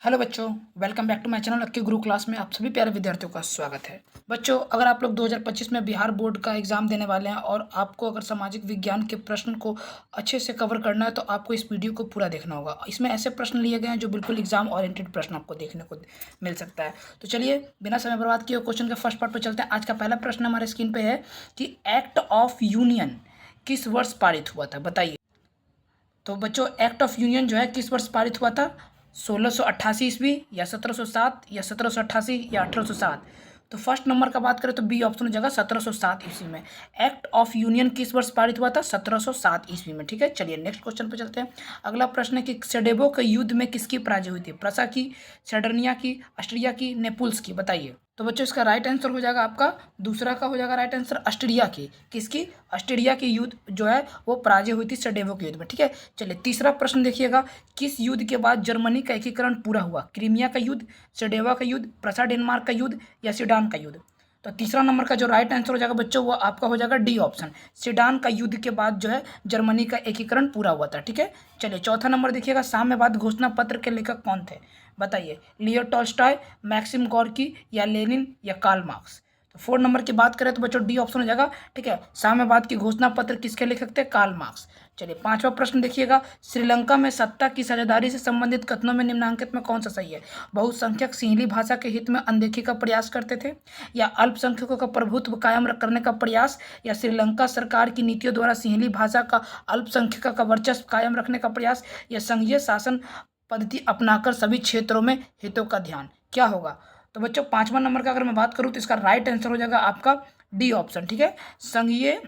Hello बच्चों, welcome back to my channel Akki Guru class में आप सभी प्यारे विद्यार्थियों का स्वागत है। बच्चों, अगर आप लोग 2025 में बिहार बोर्ड का एग्ज़ाम देने वाले हैं और आपको अगर सामाजिक विज्ञान के प्रश्न को अच्छे से कवर करना है तो आपको इस वीडियो को पूरा देखना होगा। इसमें ऐसे प्रश्न लिए गए हैं जो बिल्कुल एग्जाम ओरिएंटेड प्रश्न आपको देखने को मिल सकता है। तो चलिए बिना समय बर्बाद किए क्वेश्चन के फर्स्ट पार्ट पर चलते हैं। आज का पहला प्रश्न हमारे स्क्रीन पर है कि एक्ट ऑफ यूनियन किस वर्ष पारित हुआ था, बताइए। तो बच्चों, एक्ट ऑफ यूनियन जो है किस वर्ष पारित हुआ था? 1688 ईस्वी या 1707 या 1788 या 1807? तो फर्स्ट नंबर का बात करें तो बी ऑप्शन हो जाएगा 1707 ईस्वी में। एक्ट ऑफ यूनियन किस वर्ष पारित हुआ था? 1707 ईस्वी में। ठीक है, चलिए नेक्स्ट क्वेश्चन पे चलते हैं। अगला प्रश्न है कि सेडेबो के युद्ध में किसकी पराजय हुई थी? प्रसा की, सेडर्निया की, ऑस्ट्रिया की, नेपुल्स की? बताइए। तो बच्चों, इसका राइट आंसर हो जाएगा आपका दूसरा का हो जाएगा राइट आंसर, ऑस्ट्रिया की। किसकी? ऑस्ट्रिया की युद्ध जो है वो पराजय हुई थी सेडेवो के युद्ध में। ठीक है, चलिए तीसरा प्रश्न देखिएगा। किस युद्ध के बाद जर्मनी का एकीकरण पूरा हुआ? क्रीमिया का युद्ध, सेडेवा का युद्ध, प्रसा डेनमार्क का युद्ध या सीडान का युद्ध? तो तीसरा नंबर का जो राइट आंसर हो जाएगा बच्चों वो आपका हो जाएगा डी ऑप्शन, सीडान का युद्ध के बाद जो है जर्मनी का एकीकरण पूरा हुआ था। ठीक है, चलिए चौथा नंबर देखिएगा। साम्यवाद घोषणा पत्र के लेखक कौन थे? बताइए। लियो टॉल्स्टॉय, मैक्सिम गोर्की या लेनिन या कार्ल मार्क्स? तो 4 नंबर की बात करें तो बच्चों डी ऑप्शन हो जाएगा। ठीक है, साम्यवाद की घोषणा पत्र किसके लेखक थे? Karl Marx. चलिए पांचवा प्रश्न देखिएगा। श्रीलंका में सत्ता की साझेदारी से संबंधित कथनों में निम्नांकित में कौन सा सही है? बहुसंख्यक सिंहली भाषा के हित में अनदेखी का प्रयास करते थे, या अल्पसंख्यकों का प्रभुत्व कायम करने का प्रयास, या श्रीलंका सरकार की नीतियों द्वारा सिंहली भाषा का अल्पसंख्यकों का वर्चस्व कायम रखने का प्रयास, या संघीय शासन पद्धति अपनाकर सभी क्षेत्रों में हितों का ध्यान? क्या होगा? तो बच्चों पांचवा नंबर का अगर मैं बात करूं तो इसका राइट आंसर हो जाएगा आपका डी ऑप्शन। ठीक है, संघीय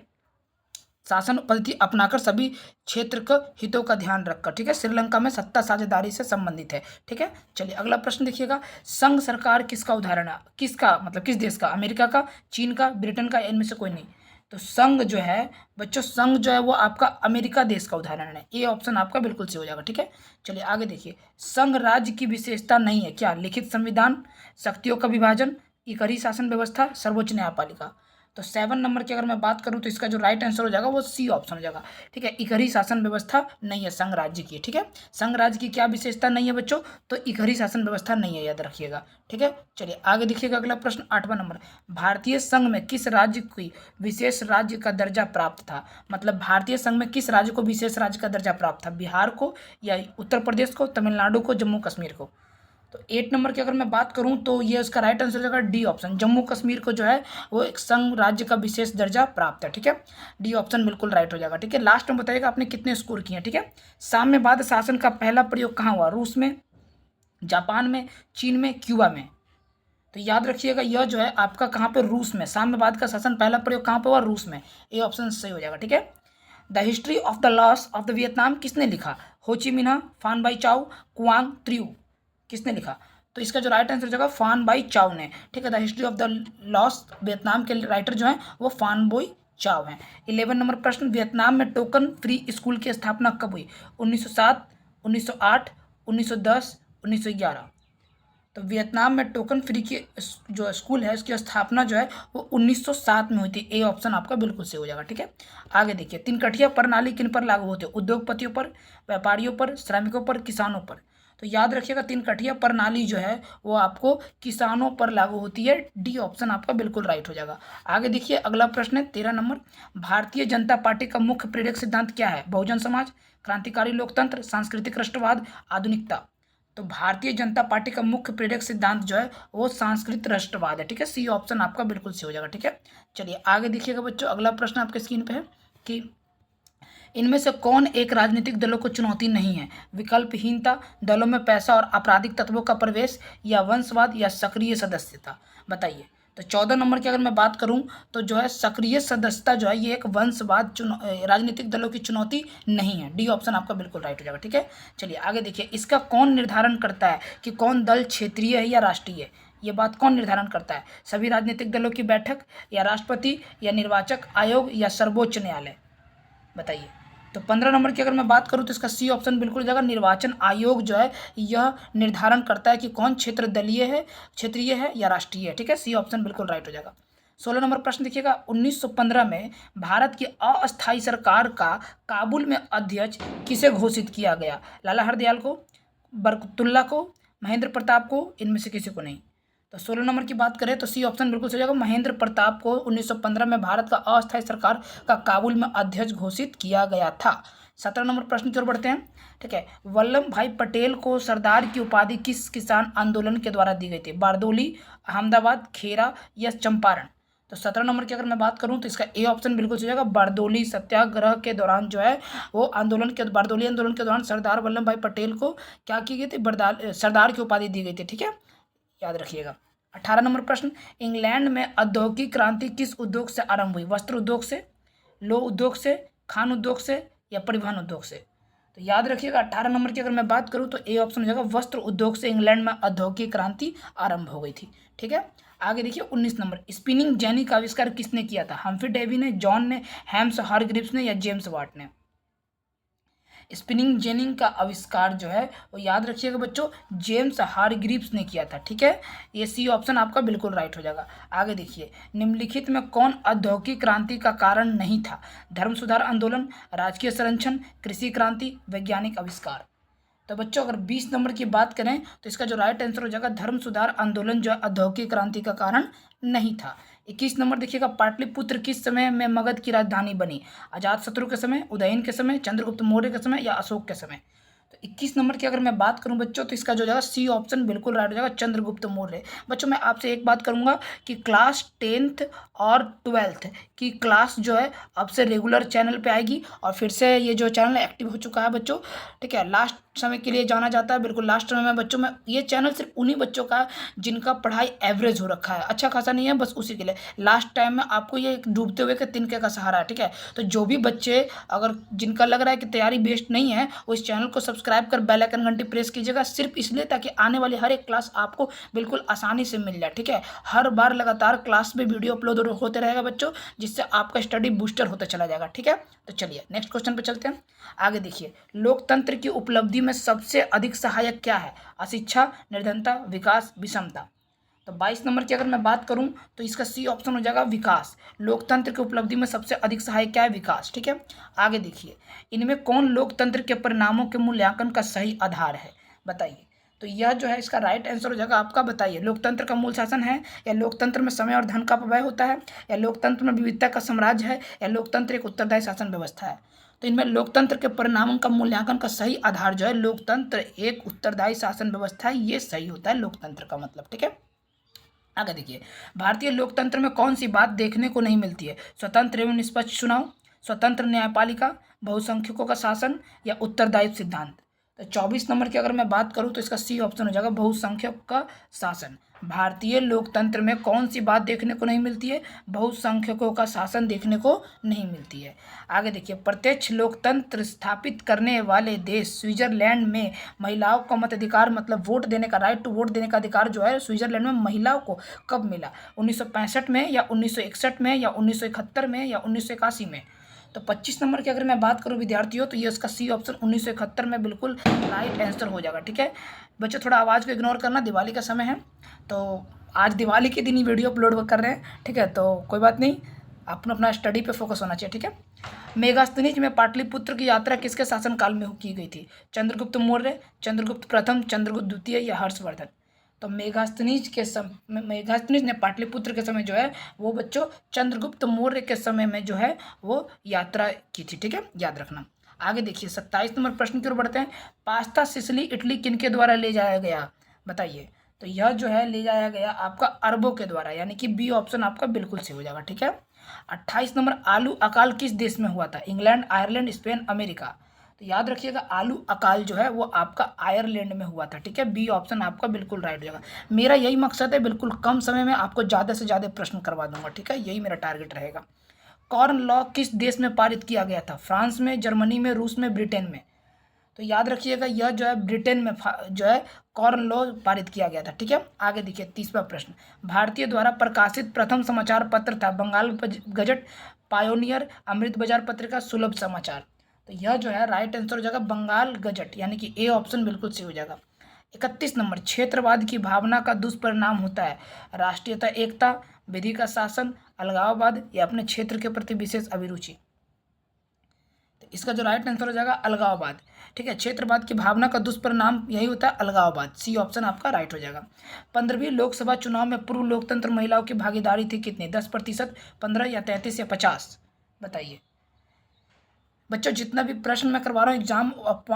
शासन पद्धति अपनाकर सभी क्षेत्र के हितों का ध्यान रखकर। ठीक है, श्रीलंका में सत्ता साझेदारी से संबंधित है। ठीक है, चलिए अगला प्रश्न देखिएगा। संघ सरकार किसका उदाहरण है? किसका मतलब किस देश का? अमेरिका का, चीन का, ब्रिटेन का, इनमें से कोई नहीं? तो संघ जो है बच्चों, संघ जो है वो आपका अमेरिका देश का उदाहरण है। ये ऑप्शन आपका बिल्कुल सही हो जाएगा। ठीक है, चलिए आगे देखिए। संघ राज्य की विशेषता नहीं है क्या? लिखित संविधान, शक्तियों का विभाजन, इकहरी शासन व्यवस्था, सर्वोच्च न्यायपालिका? तो 7 नंबर की अगर मैं बात करूं तो इसका जो राइट आंसर हो जाएगा वो सी ऑप्शन हो जाएगा। ठीक है, इकहरी शासन व्यवस्था नहीं है संघ राज्य की। ठीक है, संघ राज्य की क्या विशेषता नहीं है बच्चों? तो इकहरी शासन व्यवस्था नहीं है, याद रखिएगा। ठीक है, चलिए आगे देखिएगा। अगला प्रश्न 8वां नंबर। भारतीय संघ में किस राज्य की विशेष राज्य का दर्जा प्राप्त था? मतलब भारतीय संघ में किस राज्य को विशेष राज्य का दर्जा प्राप्त था? बिहार को, या उत्तर प्रदेश को, तमिलनाडु को, जम्मू कश्मीर को? तो 8 नंबर की अगर मैं बात करूं तो ये उसका राइट आंसर हो जाएगा डी ऑप्शन, जम्मू कश्मीर को जो है वो एक संघ राज्य का विशेष दर्जा प्राप्त है। ठीक है, डी ऑप्शन बिल्कुल राइट हो जाएगा। ठीक है, लास्ट में बताइएगा आपने कितने स्कोर किए हैं। ठीक है, साम्यवाद शासन का पहला प्रयोग कहाँ हुआ? रूस में, जापान में, चीन में, क्यूबा में? तो याद रखिएगा यह जो है आपका कहाँ पे? रूस में। साम्यवाद का शासन पहला प्रयोग कहाँ पे हुआ? रूस में। ये ऑप्शन सही हो जाएगा। ठीक है, the history of the loss of the Vietnam किसने लिखा? हो ची मिन्ह, फान बाई चाओ, कुआंग त्रियू? किसने लिखा? तो इसका जो राइट आंसर हो जाएगा फान बाई चाओ ने। ठीक है, the history of the loss Vietnam के राइटर जो हैं वो फान बोई चाओ हैं। 11 नंबर प्रश्न। वियतनाम में टोकन फ्री स्कूल की स्थापना कब हुई? 1907, 1908, 1910, 1911? तो वियतनाम में टोकन फ्री की जो स्कूल है उसकी स्थापना जो है वो 1907 में हुई थी। ए ऑप्शन आपका बिल्कुल सही हो जाएगा। ठीक है, आगे देखिए। तीन कठिया प्रणाली किन पर लागू होती है? उद्योगपतियों पर, व्यापारियों पर, श्रमिकों पर, किसानों पर? तो याद रखिएगा तीन कठिया प्रणाली जो है वो आपको किसानों पर लागू होती है। डी ऑप्शन आपका बिल्कुल राइट हो जाएगा। आगे देखिए अगला प्रश्न है 13 नंबर। भारतीय जनता पार्टी का मुख्य प्रेरक सिद्धांत क्या है? बहुजन समाज, क्रांतिकारी लोकतंत्र, सांस्कृतिक राष्ट्रवाद, आधुनिकता? तो भारतीय जनता पार्टी का मुख्य प्रेरक सिद्धांत जो है वो सांस्कृतिक राष्ट्रवाद है। ठीक है, सी ऑप्शन आपका बिल्कुल सही हो जाएगा। ठीक है, चलिए आगे देखिएगा बच्चों। अगला प्रश्न आपके स्क्रीन पे है कि इनमें से कौन एक राजनीतिक दलों को चुनौती नहीं है? विकल्पहीनता, दलों में पैसा और आपराधिक तत्वों का प्रवेश, या वंशवाद, या सक्रिय सदस्यता? बताइए। तो 14 नंबर की अगर मैं बात करूं तो जो है सक्रिय सदस्यता जो है ये एक वंशवाद राजनीतिक दलों की चुनौती नहीं है। डी ऑप्शन आपका बिल्कुल राइट हो जाएगा। ठीक है, चलिए आगे देखिए। इसका कौन निर्धारण करता है कि कौन दल क्षेत्रीय है या राष्ट्रीय है? ये बात कौन निर्धारण करता है? सभी राजनीतिक दलों की बैठक, या राष्ट्रपति, या निर्वाचक आयोग, या सर्वोच्च न्यायालय? बताइए। तो 15 नंबर की अगर मैं बात करूं तो इसका सी ऑप्शन बिल्कुल हो जाएगा। निर्वाचन आयोग जो है यह निर्धारण करता है कि कौन क्षेत्र दलीय है, क्षेत्रीय है, या राष्ट्रीय है। ठीक है, सी ऑप्शन बिल्कुल राइट हो जाएगा। 16 नंबर प्रश्न देखिएगा। 1915 में भारत की अस्थायी सरकार का काबुल में अध्यक्ष किसे घोषित किया गया? लाला हरदयाल को, बरकतुल्ला को, महेंद्र प्रताप को, इनमें से किसी को नहीं। तो 16 नंबर की बात करें तो सी ऑप्शन बिल्कुल सही हो जाएगा। महेंद्र प्रताप को 1915 में भारत का अस्थायी सरकार का काबुल में अध्यक्ष घोषित किया गया था। 17 नंबर प्रश्न की ओर बढ़ते हैं। ठीक है, वल्लभ भाई पटेल को सरदार की उपाधि किस किसान आंदोलन के द्वारा दी गई थी? बारदोली, अहमदाबाद, खेरा या चंपारण? तो 17 नंबर की अगर मैं बात करूं तो इसका ए ऑप्शन बिल्कुल सही होगा। बारदोली सत्याग्रह के दौरान जो है वो बारदोली आंदोलन के दौरान सरदार वल्लभ भाई पटेल को क्या की गई थी? सरदार की उपाधि दी गई थी। ठीक है, याद रखिएगा। 18 नंबर प्रश्न, इंग्लैंड में औद्योगिक क्रांति किस उद्योग से आरंभ हुई? वस्त्र उद्योग से, लौह उद्योग से, खान उद्योग से या परिवहन उद्योग से? तो याद रखिएगा 18 नंबर की अगर मैं बात करूं तो ए ऑप्शन हो जाएगा, वस्त्र उद्योग से इंग्लैंड में औद्योगिक क्रांति आरंभ हो गई थी। ठीक है, आगे देखिए 19 नंबर, स्पिनिंग जेनी का आविष्कार किसने किया था? हम्फ्री डेवी ने, जॉन ने, हेम्स हारग्रीव्स ने या जेम्स वाट ने? स्पिनिंग जेनिंग का आविष्कार जो है वो याद रखिएगा बच्चों, जेम्स हारग्रीव्स ने किया था। ठीक है, ये सी ऑप्शन आपका बिल्कुल राइट हो जाएगा। आगे देखिए, निम्नलिखित में कौन औद्योगिक क्रांति का कारण नहीं था? धर्म सुधार आंदोलन, राजकीय संरक्षण, कृषि क्रांति, वैज्ञानिक आविष्कार? तो बच्चों अगर 20 नंबर की बात करें तो इसका जो राइट आंसर हो जाएगा, धर्म सुधार आंदोलन जो है औद्योगिक क्रांति का कारण नहीं था। 21 नंबर देखिएगा, पाटलिपुत्र किस समय में मगध की राजधानी बनी? अजातशत्रु के समय, उदयन के समय, चंद्रगुप्त मौर्य के समय या अशोक के समय? तो 21 नंबर की अगर मैं बात करूं बच्चों तो इसका जो जाएगा सी ऑप्शन बिल्कुल राइट हो जाएगा, चंद्रगुप्त मौर्य। बच्चों मैं आपसे एक बात करूंगा कि क्लास 10th और 12th की क्लास जो है अब से रेगुलर चैनल पे आएगी और फिर से ये जो चैनल एक्टिव हो चुका है बच्चों। ठीक है, लास्ट समय के लिए जाना जाता है, बिल्कुल लास्ट समय में बच्चों में ये चैनल सिर्फ उन्हीं बच्चों का जिनका पढ़ाई एवरेज हो रखा है, अच्छा खासा नहीं है, बस उसी के लिए लास्ट टाइम में आपको ये एक डूबते हुए के तिनके का सहारा है। ठीक है, तो जो भी बच्चे अगर जिनका लग रहा है कि तैयारी बेस्ड नहीं है वो इस चैनल को सब्सक्राइब कर बेल आइकन घंटी प्रेस कीजिएगा, सिर्फ इसलिए ताकि आने वाली हर एक क्लास आपको बिल्कुल आसानी से मिल जाए। ठीक है, हर बार लगातार क्लास में वीडियो अपलोड होते रहेगा बच्चों, जिससे आपका स्टडी बूस्टर होता चला जाएगा। ठीक है, तो चलिए नेक्स्ट क्वेश्चन पे चलते हैं। आगे देखिए, लोकतंत्र की उपलब्धि में सबसे अधिक सहायक क्या है? अशिक्षा, निर्धनता, विकास, विषमता? तो 22 नंबर की अगर मैं बात करूं तो इसका सी ऑप्शन हो जाएगा, विकास। लोकतंत्र की उपलब्धि में सबसे अधिक सहायक क्या है? विकास। ठीक है, आगे देखिए, इनमें कौन लोकतंत्र के परिणामों के मूल्यांकन का सही आधार है? बताइए। तो यह जो है इसका राइट आंसर हो जाएगा आपका, बताइए। लोकतंत्र का मूल शासन है, या लोकतंत्र में समय और धन का अपव्यय होता है, या लोकतंत्र में विविधता का साम्राज्य है, या लोकतंत्र एक उत्तरदायी शासन व्यवस्था है? तो इनमें लोकतंत्र के परिणामों का मूल्यांकन का सही आधार जो है, लोकतंत्र एक उत्तरदायी शासन व्यवस्था है, ये सही होता है लोकतंत्र का मतलब। ठीक है, आगे देखिए, भारतीय लोकतंत्र में कौन सी बात देखने को नहीं मिलती है? स्वतंत्र एवं निष्पक्ष चुनाव, स्वतंत्र न्यायपालिका, बहुसंख्यकों का शासन या उत्तरदायित्व सिद्धांत? तो 24 नंबर की अगर मैं बात करूं तो इसका सी ऑप्शन हो जाएगा, बहुसंख्यक का शासन। भारतीय लोकतंत्र में कौन सी बात देखने को नहीं मिलती है? बहुसंख्यकों का शासन देखने को नहीं मिलती है। आगे देखिए, प्रत्यक्ष लोकतंत्र स्थापित करने वाले देश स्विट्जरलैंड में महिलाओं का मताधिकार मतलब वोट देने का, राइट टू वोट देने का अधिकार जो है स्विट्जरलैंड में महिलाओं को कब मिला? 1965 में या 1961 में या 1971 में या 1981 में? तो 25 नंबर की अगर मैं बात करूं विद्यार्थियों तो ये इसका सी ऑप्शन 1971 में बिल्कुल राइट आंसर हो जाएगा। ठीक है बच्चों, थोड़ा आवाज़ को इग्नोर करना, दिवाली का समय है तो आज दिवाली के दिन ही वीडियो अपलोड कर रहे हैं। ठीक है, तो कोई बात नहीं, अपना अपना स्टडी पे फोकस होना चाहिए। ठीक है, मेगास्थनीज में पाटलिपुत्र की यात्रा किसके शासनकाल में की गई थी? चंद्रगुप्त मौर्य, चंद्रगुप्त प्रथम, चंद्रगुप्त द्वितीय या हर्षवर्धन? तो मेगास्थनीज ने पाटलिपुत्र के समय जो है वो बच्चों चंद्रगुप्त मौर्य के समय में जो है वो यात्रा की थी। ठीक है, याद रखना। आगे देखिए 27 नंबर प्रश्न की ओर बढ़ते हैं। पास्ता सिसिली इटली किनके द्वारा ले जाया गया? बताइए। तो यह जो है ले जाया गया आपका अरबों के द्वारा, यानी कि बी ऑप्शन आपका बिल्कुल सही हो जाएगा। ठीक है, 28 नंबर, आलू अकाल किस देश में हुआ था? England, Ireland, Spain, America? तो याद रखिएगा आलू अकाल जो है वो आपका आयरलैंड में हुआ था। ठीक है, बी ऑप्शन आपका बिल्कुल राइट हो जाएगा। मेरा यही मकसद है, बिल्कुल कम समय में आपको ज़्यादा से ज़्यादा प्रश्न करवा दूंगा। ठीक है, यही मेरा टारगेट रहेगा। कॉर्न लॉ किस देश में पारित किया गया था? फ्रांस में, जर्मनी में, रूस में, ब्रिटेन में? तो याद रखिएगा यह जो है ब्रिटेन में जो है कॉर्न लॉ पारित किया गया था। ठीक है, आगे देखिए 30वां प्रश्न, भारतीय द्वारा प्रकाशित प्रथम समाचार पत्र था? बंगाल गजट, पायोनियर, अमृत बाजार पत्रिका, सुलभ समाचार? तो यह जो है राइट आंसर हो जाएगा बंगाल गजट, यानी कि ए ऑप्शन बिल्कुल सही हो जाएगा। 31 नंबर, क्षेत्रवाद की भावना का दुष्परिणाम होता है? राष्ट्रीयता, एकता, विधि का शासन, अलगाववाद या अपने क्षेत्र के प्रति विशेष अभिरुचि? इसका जो राइट आंसर हो जाएगा अलगाववाद। ठीक है, क्षेत्रवाद की भावना का दुष्परिणाम यही होता है अलगाववाद। सी ऑप्शन आपका राइट हो जाएगा। 15वीं लोकसभा चुनाव में पूर्व लोकतंत्र महिलाओं की भागीदारी थी कितनी? 10%, 15 या 33 या 50? बताइए बच्चों। जितना भी प्रश्न मैं करवा रहा हूँ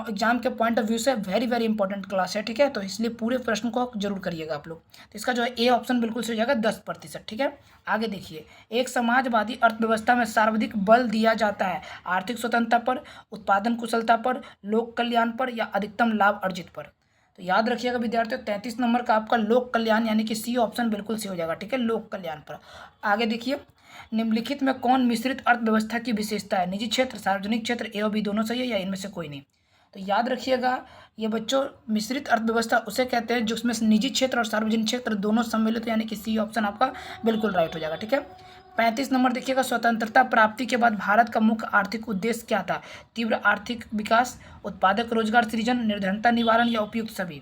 एग्जाम के पॉइंट ऑफ व्यू से वेरी वेरी इंपॉर्टेंट क्लास है। ठीक है, तो इसलिए पूरे प्रश्न को जरूर करिएगा आप लोग। तो इसका जो है ए ऑप्शन बिल्कुल सही हो जाएगा 10%। ठीक है, आगे देखिए। एक समाजवादी अर्थव्यवस्था में सर्वाधिक बल दिया जाता है आर्थिक स्वतंत्रता पर, उत्पादन कुशलता पर, लोक कल्याण पर या अधिकतम लाभ अर्जित पर? तो याद रखिएगा विद्यार्थियों, 33 नंबर का आपका लोक कल्याण यानी कि सी ऑप्शन बिल्कुल सही हो जाएगा। ठीक है, लोक कल्याण पर। आगे देखिए, निम्नलिखित में कौन मिश्रित अर्थव्यवस्था की विशेषता है? निजी क्षेत्र, सार्वजनिक क्षेत्र, ए और बी दोनों सही है या इनमें से कोई नहीं? तो याद रखिएगा ये बच्चों, मिश्रित अर्थव्यवस्था उसे कहते हैं जिसमें निजी क्षेत्र और सार्वजनिक क्षेत्र दोनों सम्मिलित, यानी कि सी ऑप्शन आपका बिल्कुल राइट हो जाएगा। ठीक है, 35 नंबर देखिएगा। स्वतंत्रता प्राप्ति के बाद भारत का मुख्य आर्थिक उद्देश्य क्या था? तीव्र आर्थिक विकास, उत्पादक रोजगार सृजन, निर्धनता निवारण या उपयुक्त सभी?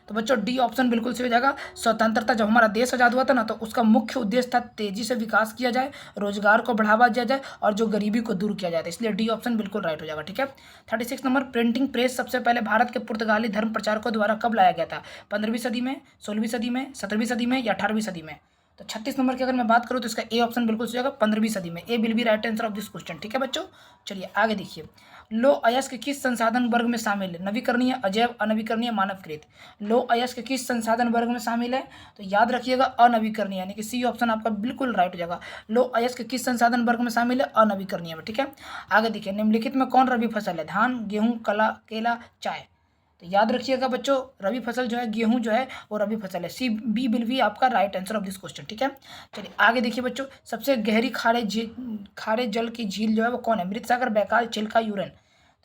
तो बच्चों डी ऑप्शन बिल्कुल सही हो जाएगा। स्वतंत्रता जब हमारा देश आज़ाद हुआ था ना, तो उसका मुख्य उद्देश्य था तेजी से विकास किया जाए, रोजगार को बढ़ावा दिया जाए और जो गरीबी को दूर किया जाए, इसलिए डी ऑप्शन बिल्कुल राइट हो जाएगा। ठीक है, 36 नंबर। प्रिंटिंग प्रेस सबसे पहले भारत के पुर्तगाली धर्म प्रचारकों द्वारा कब लाया गया था? 15वीं सदी में, 16वीं सदी में, 17वीं सदी में या 18वीं सदी में? तो 36 नंबर की अगर मैं बात करूँ तो इसका ए ऑप्शन बिल्कुल सही हो जाएगा 15वीं सदी में। A will be right answer of this question. ठीक है बच्चों, चलिए आगे देखिए। लो अयस्क किस संसाधन वर्ग में शामिल है? नवीकरणीय, अजैव, अनवीकरणीय, मानवकृत? लो अयस्क किस संसाधन वर्ग में शामिल है? तो याद रखिएगा अनवीकरणीय, यानी कि सी ऑप्शन आपका बिल्कुल राइट हो जाएगा। लो अयस्क किस संसाधन वर्ग में शामिल है? अनवीकरणीय में। ठीक है, आगे देखिए। निम्नलिखित में कौन रबी फसल है? धान, गेहूं, कला, केला, चाय? तो याद रखिएगा बच्चों, रबी फसल जो है, गेहूं जो है वो रबी फसल है। सी बी विल बी आपका right answer of this question. ठीक है, चलिए आगे देखिए बच्चों। सबसे गहरी खारे जल की झील जो है वो कौन है? मृत सागर, बैकाल, चिल्का, यूरेन?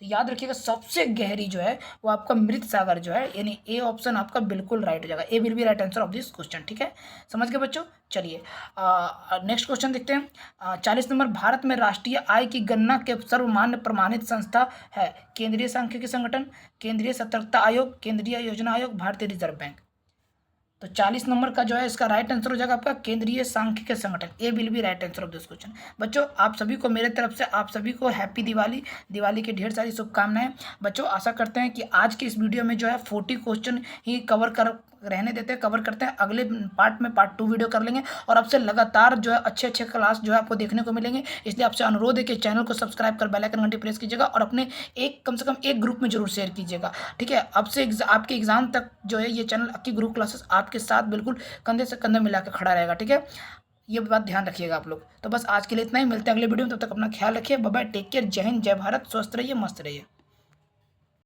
तो याद रखिएगा सबसे गहरी जो है वो आपका मृत सागर जो है, यानी ए ऑप्शन आपका बिल्कुल राइट हो जाएगा। A will be right answer of this question. ठीक है, समझ गए बच्चों। चलिए नेक्स्ट क्वेश्चन देखते हैं। 40 नंबर। भारत में राष्ट्रीय आय की गणना के सर्वमान्य प्रमाणित संस्था है? केंद्रीय सांख्यिकी संगठन, केंद्रीय सतर्कता आयोग, केंद्रीय योजना आयोग, भारतीय रिजर्व बैंक? तो 40 नंबर का जो है इसका राइट आंसर हो जाएगा आपका केंद्रीय सांख्यिकी संगठन। A will be right answer of this question. बच्चों आप सभी को मेरे तरफ से, आप सभी को हैप्पी दिवाली, दिवाली की ढेर सारी शुभकामनाएं। बच्चों आशा करते हैं कि आज की इस वीडियो में जो है 40 क्वेश्चन ही रहने देते हैं, कवर करते हैं। अगले पार्ट में पार्ट 2 वीडियो कर लेंगे और आपसे लगातार जो है अच्छे अच्छे क्लास जो है आपको देखने को मिलेंगे। इसलिए आपसे अनुरोध है कि चैनल को सब्सक्राइब कर बेल आइकन घंटी प्रेस कीजिएगा और अपने कम से कम एक ग्रुप में जरूर शेयर कीजिएगा। ठीक है, अब से आपके एग्जाम तक जो है ये चैनल आपकी ग्रुप क्लासेस आपके साथ बिल्कुल कंधे से कंधे मिला के खड़ा रहेगा। ठीक है, ये बात ध्यान रखिएगा आप लोग। तो बस आज के लिए इतना ही, मिलते हैं अगले वीडियो में। तब तक अपना ख्याल रखिए। बाय बाय, टेक केयर, जय हिंद, जय भारत, स्वस्थ रहिए, मस्त रहिए।